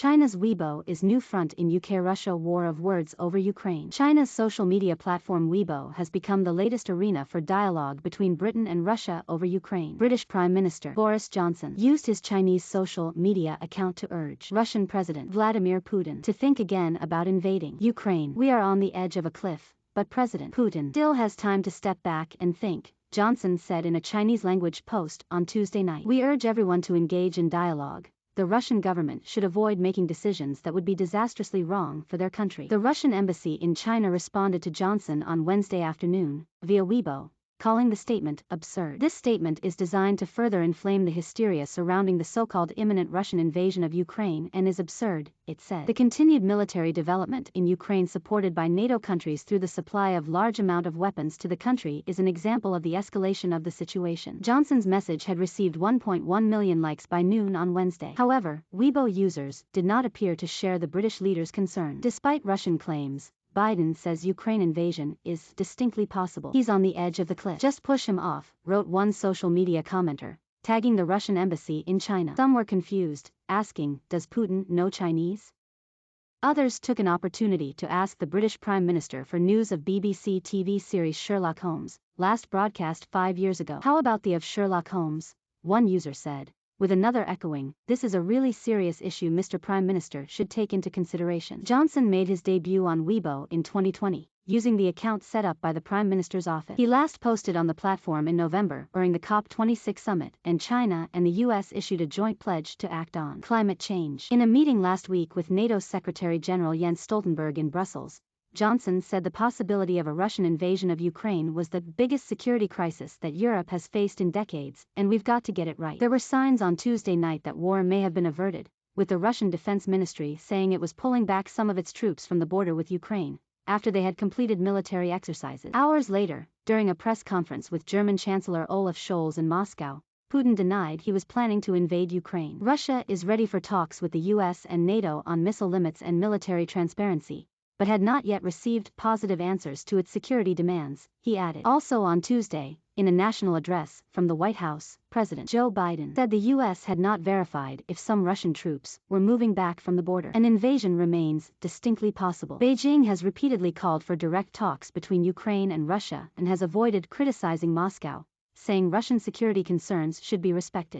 China's Weibo is new front in UK-Russia war of words over Ukraine. China's social media platform Weibo has become the latest arena for dialogue between Britain and Russia over Ukraine. British Prime Minister Boris Johnson used his Chinese social media account to urge Russian President Vladimir Putin to think again about invading Ukraine. "We are on the edge of a cliff, but President Putin still has time to step back and think," Johnson said in a Chinese-language post on Tuesday night. "We urge everyone to engage in dialogue. The Russian government should avoid making decisions that would be disastrously wrong for their country." The Russian embassy in China responded to Johnson on Wednesday afternoon, via Weibo, calling the statement absurd. This statement is designed to further inflame the hysteria surrounding the so-called imminent Russian invasion of Ukraine and is absurd, it said. The continued military development in Ukraine supported by NATO countries through the supply of large amount of weapons to the country is an example of the escalation of the situation. Johnson's message had received 1.1 million likes by noon on Wednesday. However, Weibo users did not appear to share the British leader's concern. Despite Russian claims, Biden says Ukraine invasion is distinctly possible. "He's on the edge of the cliff. Just push him off," wrote one social media commenter, tagging the Russian embassy in China. Some were confused, asking, "Does Putin know Chinese?" Others took an opportunity to ask the British Prime Minister for news of BBC TV series Sherlock Holmes, last broadcast 5 years ago. "How about the of Sherlock Holmes?" one user said, with another echoing, "This is a really serious issue Mr. Prime Minister should take into consideration." Johnson made his debut on Weibo in 2020, using the account set up by the Prime Minister's office. He last posted on the platform in November during the COP26 summit, and China and the US issued a joint pledge to act on climate change. In a meeting last week with NATO Secretary General Jens Stoltenberg in Brussels, Johnson said the possibility of a Russian invasion of Ukraine was the biggest security crisis that Europe has faced in decades, and we've got to get it right. There were signs on Tuesday night that war may have been averted, with the Russian Defense Ministry saying it was pulling back some of its troops from the border with Ukraine, after they had completed military exercises. Hours later, during a press conference with German Chancellor Olaf Scholz in Moscow, Putin denied he was planning to invade Ukraine. "Russia is ready for talks with the US and NATO on missile limits and military transparency, but had not yet received positive answers to its security demands," he added. Also on Tuesday, in a national address from the White House, President Joe Biden said the US had not verified if some Russian troops were moving back from the border. "An invasion remains distinctly possible." Beijing has repeatedly called for direct talks between Ukraine and Russia and has avoided criticizing Moscow, saying Russian security concerns should be respected.